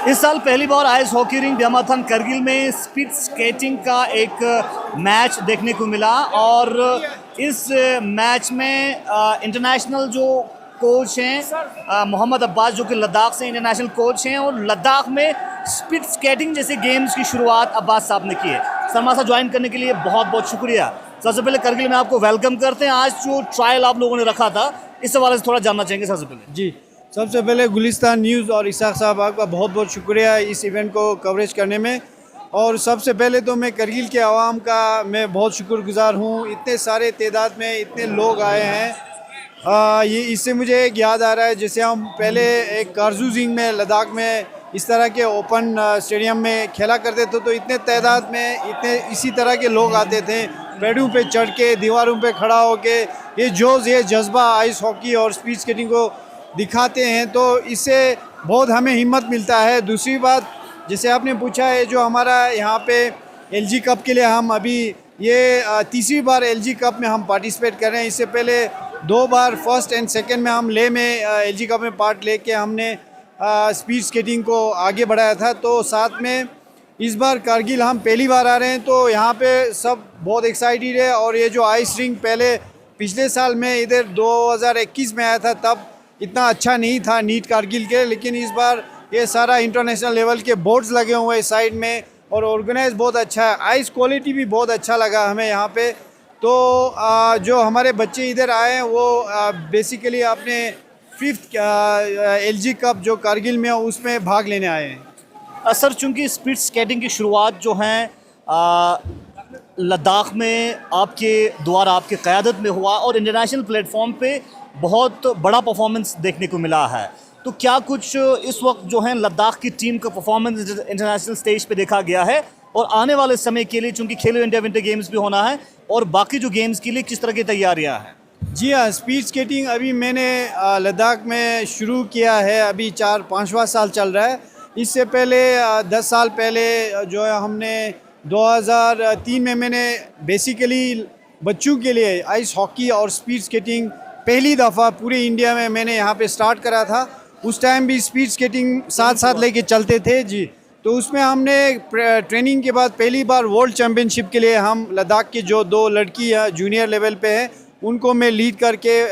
इस साल पहली बार आइस हॉकी रिंग ब्यामाथन करगिल में स्पीड स्केटिंग का एक मैच देखने को मिला और इस मैच में इंटरनेशनल जो कोच हैं मोहम्मद अब्बास जो कि लद्दाख से इंटरनेशनल कोच हैं और लद्दाख में स्पीड स्केटिंग जैसे गेम्स की शुरुआत अब्बास साहब ने की है। सरमा साहब ज्वाइन करने के लिए बहुत बहुत शुक्रिया। सबसे पहले करगिल में आपको वेलकम करते हैं। आज जो ट्रायल आप लोगों ने रखा था इस हवाले से थोड़ा जानना चाहेंगे सबसे पहले। जी, सबसे पहले गुलिस्तान न्यूज़ और इसाक साहब आपका बहुत बहुत शुक्रिया इस इवेंट को कवरेज करने में। और सबसे पहले तो मैं करगिल के आवाम का मैं बहुत शुक्रगुजार हूँ। इतने सारे तादाद में इतने लोग आए हैं। ये इससे मुझे एक याद आ रहा है, जैसे हम पहले एक कारजूजिंग में लद्दाख में इस तरह के ओपन स्टेडियम में खेला करते थे तो इतने तादाद में इतने इसी तरह के लोग आते थे, पेड़ों पे चढ़ के दीवारों पे खड़ा होके ये जोश ये जज्बा आइस हॉकी और स्पीड स्केटिंग को दिखाते हैं, तो इससे बहुत हमें हिम्मत मिलता है। दूसरी बात, जैसे आपने पूछा है, जो हमारा यहाँ पे एलजी कप के लिए हम अभी ये तीसरी बार एलजी कप में हम पार्टिसिपेट कर रहे हैं। इससे पहले 2 बार फर्स्ट एंड सेकंड में हम ले में एलजी कप में पार्ट लेके हमने स्पीड स्केटिंग को आगे बढ़ाया था। तो साथ में इस बार कारगिल हम पहली बार आ रहे हैं तो यहाँ पे सब बहुत एक्साइटेड है। और ये जो आइस रिंग पहले पिछले साल में इधर 2021 में आया था, तब इतना अच्छा नहीं था नीट कारगिल के, लेकिन इस बार ये सारा इंटरनेशनल लेवल के बोर्ड्स लगे हुए हैं साइड में और ऑर्गेनाइज बहुत अच्छा है। आइस क्वालिटी भी बहुत अच्छा लगा हमें यहाँ पे। तो जो हमारे बच्चे इधर आए हैं वो बेसिकली अपने 5th एलजी कप जो कारगिल में है उसमें भाग लेने आए हैं। सर, चूँकि स्पीड स्केटिंग की शुरुआत जो है लद्दाख में आपके द्वारा आपके क़यादत में हुआ और इंटरनेशनल प्लेटफॉर्म पे बहुत बड़ा परफॉर्मेंस देखने को मिला है, तो क्या कुछ इस वक्त जो है लद्दाख की टीम का परफॉर्मेंस इंटरनेशनल स्टेज पे देखा गया है और आने वाले समय के लिए, चूँकि खेलो इंडिया विंटर गेम्स भी होना है और बाकी जो गेम्स के लिए किस तरह की तैयारियाँ हैं? जी हाँ, स्पीड स्केटिंग अभी मैंने लद्दाख में शुरू किया है, अभी 4-5वां साल चल रहा है। इससे पहले 10 साल पहले जो है हमने 2003 में मैंने बेसिकली बच्चों के लिए आइस हॉकी और स्पीड स्केटिंग पहली दफ़ा पूरे इंडिया में मैंने यहाँ पे स्टार्ट करा था। उस टाइम भी स्पीड स्केटिंग साथ साथ लेके चलते थे जी। तो उसमें हमने ट्रेनिंग के बाद पहली बार वर्ल्ड चैम्पियनशिप के लिए हम लद्दाख की जो 2 लड़की जूनियर लेवल पे हैं उनको मैं लीड करके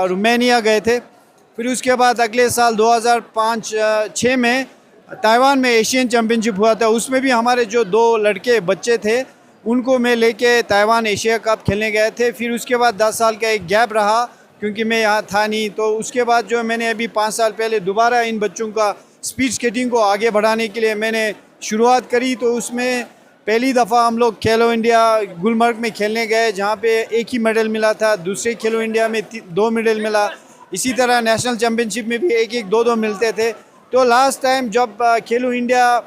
रोमानिया गए थे। फिर उसके बाद अगले साल 2005-06 में ताइवान में एशियन चैम्पियनशिप हुआ था, उसमें भी हमारे जो 2 लड़के बच्चे थे उनको मैं लेके ताइवान एशिया कप खेलने गए थे। फिर उसके बाद 10 साल का एक गैप रहा क्योंकि मैं यहाँ था नहीं। तो उसके बाद जो मैंने अभी 5 साल पहले दोबारा इन बच्चों का स्पीड स्केटिंग को आगे बढ़ाने के लिए मैंने शुरुआत करी। तो उसमें पहली दफ़ा हम लोग खेलो इंडिया गुलमर्ग में खेलने गए जहाँ पे 1 ही मेडल मिला था। दूसरे खेलो इंडिया में 2 मेडल मिला। इसी तरह नेशनल चैम्पियनशिप में भी 1-1, 2-2 मिलते थे। तो लास्ट टाइम जब खेलो इंडिया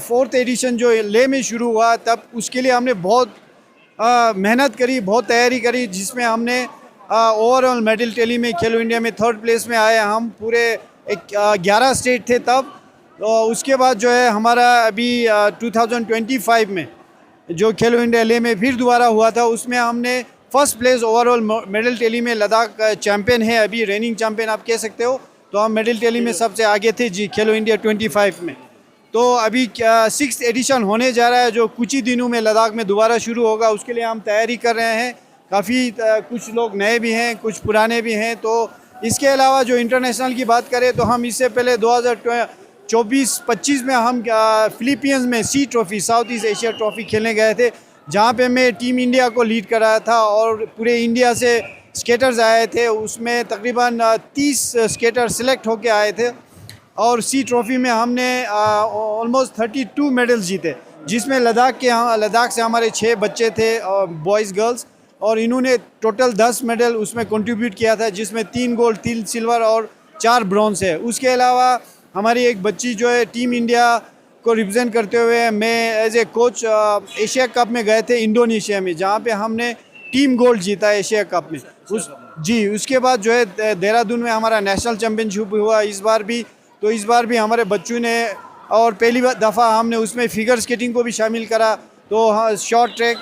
4th एडिशन जो ले में शुरू हुआ तब उसके लिए हमने बहुत मेहनत करी, बहुत तैयारी करी, जिसमें हमने ओवरऑल मेडल टैली में खेलो इंडिया में 3rd प्लेस में आए। हम पूरे 11 स्टेट थे तब। तो उसके बाद जो है हमारा अभी 2025 में जो खेलो इंडिया ले में फिर दोबारा हुआ था, उसमें हमने 1st place overall medal tally में लद्दाख चैम्पियन है, अभी रेनिंग चैम्पियन आप कह सकते हो। तो हम मेडल टैली में सबसे आगे थे जी खेलो इंडिया 25 में। तो अभी 6th एडिशन होने जा रहा है जो कुछ ही दिनों में लद्दाख में दोबारा शुरू होगा, उसके लिए हम तैयारी कर रहे हैं। काफ़ी कुछ लोग नए भी हैं, कुछ पुराने भी हैं। तो इसके अलावा जो इंटरनेशनल की बात करें तो हम इससे पहले 2024-25 में हम फिलीपींस में sea trophy South East Asia trophy खेलने गए थे, जहाँ पे मैं टीम इंडिया को लीड कराया था और पूरे इंडिया से स्केटर्स आए थे। उसमें तकरीबन 30 स्केटर सिलेक्ट होके आए थे और सी ट्रॉफ़ी में हमने ऑलमोस्ट 32 मेडल्स जीते, जिसमें लद्दाख से हमारे 6 बच्चे थे बॉयज़ गर्ल्स, और इन्होंने टोटल 10 मेडल उसमें कंट्रीब्यूट किया था, जिसमें 3 गोल्ड, 3 सिल्वर और 4 ब्रॉन्ज है। उसके अलावा हमारी एक बच्ची जो है टीम इंडिया को रिप्रेजेंट करते हुए मैं as a coach Asia cup में गए थे इंडोनेशिया में, जहाँ पे हमने टीम गोल्ड जीता एशिया कप में। उसके बाद जो है देहरादून में हमारा नेशनल चैम्पियनशिप हुआ इस बार भी। तो इस बार भी हमारे बच्चों ने, और पहली दफ़ा हमने उसमें फिगर स्केटिंग को भी शामिल करा। तो हाँ, शॉर्ट ट्रैक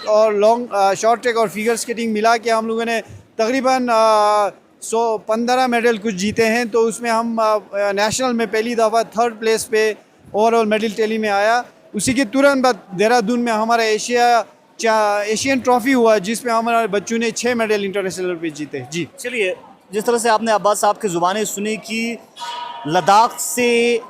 और फिगर स्केटिंग मिला के हम लोगों ने तकरीबन 15 मेडल कुछ जीते हैं। तो उसमें हम नेशनल में पहली दफ़ा 3rd प्लेस पे ओवरऑल मेडल टैली में आया। उसी के तुरंत बाद देहरादून में हमारा एशियन ट्रॉफी हुआ, जिसमें हमारे बच्चों ने 6 मेडल इंटरनेशनल लेवल पे जीते। जी चलिए, जिस तरह से आपने अब्बास साहब की ज़ुबानें सुनी कि लद्दाख से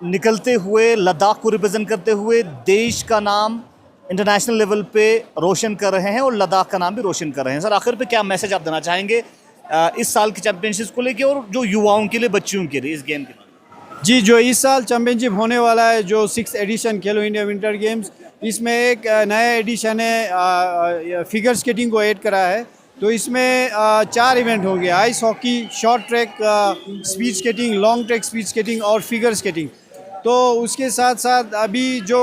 निकलते हुए, लद्दाख को रिप्रेजेंट करते हुए देश का नाम इंटरनेशनल लेवल पे रोशन कर रहे हैं और लद्दाख का नाम भी रोशन कर रहे हैं। सर, आखिर पे क्या मैसेज आप देना चाहेंगे इस साल की चैंपियनशिप को लेके और जो युवाओं के लिए, बच्चियों के लिए इस गेम के लिए? जी, जो इस साल चैम्पियनशिप होने वाला है, जो 6th एडिशन खेलो इंडिया विंटर गेम्स, इसमें एक नया एडिशन है, फिगर स्केटिंग को ऐड करा है। तो इसमें 4 इवेंट होंगे: ice hockey, short track speed skating, long track speed skating और फिगर स्केटिंग। तो उसके साथ साथ अभी जो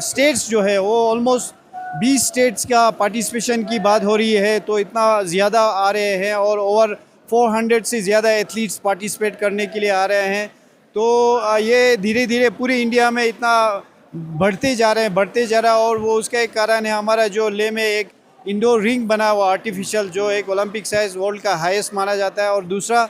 स्टेट्स जो है वो ऑलमोस्ट 20 स्टेट्स का पार्टिसिपेशन की बात हो रही है। तो इतना ज़्यादा आ रहे हैं और ओवर 400 से ज़्यादा एथलीट्स पार्टिसिपेट करने के लिए आ रहे हैं। तो ये धीरे धीरे पूरे इंडिया में इतना बढ़ते जा रहा है और वो उसका एक कारण है हमारा जो लेह में एक इंडोर रिंग बना हुआ आर्टिफिशियल, जो एक ओलंपिक साइज वर्ल्ड का हाईएस्ट माना जाता है। और दूसरा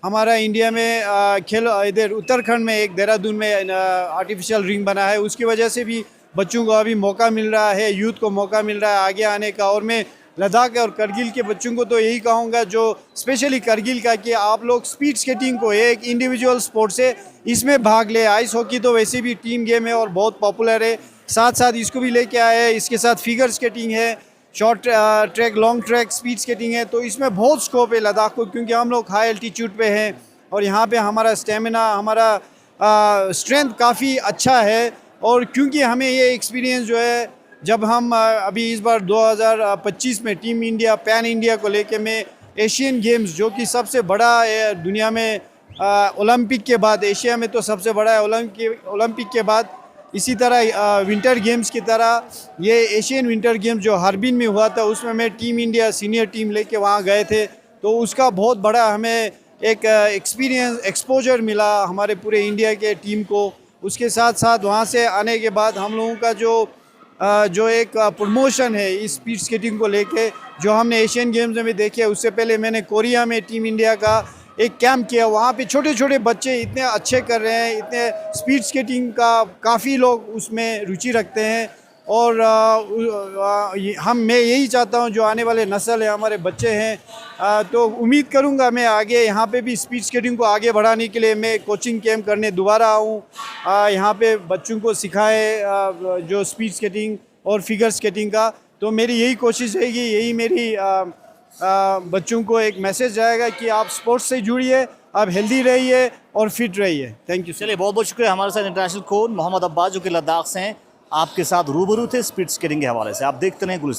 हमारा इंडिया में खेल इधर उत्तराखंड में एक देहरादून में आर्टिफिशियल रिंग बना है। उसकी वजह से भी बच्चों को अभी मौका मिल रहा है, यूथ को मौका मिल रहा है आगे आने का। और मैं लद्दाख और करगिल के बच्चों को तो यही कहूँगा, जो स्पेशली करगिल का, कि आप लोग स्पीड स्केटिंग को एक इंडिविजुअल स्पोर्ट्स है, इसमें भाग ले। आइस हॉकी तो वैसे भी टीम गेम है और बहुत पॉपुलर है, साथ साथ इसको भी लेके आए हैं। इसके साथ फिगर स्केटिंग है, short track, long track speed skating है। तो इसमें बहुत स्कोप है लद्दाख को, क्योंकि हम लोग हाई एल्टीट्यूड पे हैं और यहाँ पे हमारा स्टेमिना, हमारा स्ट्रेंथ काफ़ी अच्छा है। और क्योंकि हमें ये एक्सपीरियंस जो है, जब हम अभी इस बार 2025 में टीम इंडिया पैन इंडिया को लेके मैं एशियन गेम्स, जो कि सबसे बड़ा है दुनिया में, ओलंपिक के बाद, एशिया में तो सबसे बड़ा है ओलंपिक के बाद, इसी तरह विंटर गेम्स की तरह ये एशियन विंटर गेम्स जो हार्बिन में हुआ था, उसमें मैं टीम इंडिया सीनियर टीम लेके वहाँ गए थे। तो उसका बहुत बड़ा हमें एक एक्सपोजर मिला हमारे पूरे इंडिया के टीम को। उसके साथ साथ वहाँ से आने के बाद हम लोगों का जो एक प्रमोशन है इस स्पीड स्केटिंग को लेके, जो हमने एशियन गेम्स में भी देखे। उससे पहले मैंने कोरिया में टीम इंडिया का एक कैंप किया, वहाँ पे छोटे छोटे बच्चे इतने अच्छे कर रहे हैं, इतने स्पीड स्केटिंग का काफ़ी लोग उसमें रुचि रखते हैं। और मैं यही चाहता हूँ, जो आने वाले नस्ल है, हमारे बच्चे हैं, तो उम्मीद करूँगा मैं आगे यहाँ पे भी स्पीड स्केटिंग को आगे बढ़ाने के लिए मैं कोचिंग कैंप करने दोबारा आऊँ, यहाँ पे बच्चों को सिखाए जो स्पीड स्केटिंग और फिगर स्केटिंग का। तो मेरी यही कोशिश रहेगी, यही मेरी बच्चों को एक मैसेज जाएगा कि आप स्पोर्ट्स से जुड़िए, आप हेल्दी रहिए और फिट रहिए। Thank you. चलिए, बहुत बहुत शुक्रिया। हमारे साथ इंटरनेशनल कोच मोहम्मद अब्बास, जो कि लद्दाख से हैं, आपके साथ रूबरू थे स्पीड स्केटिंग के हवाले से। आप देखते रहें गुलिस्तान।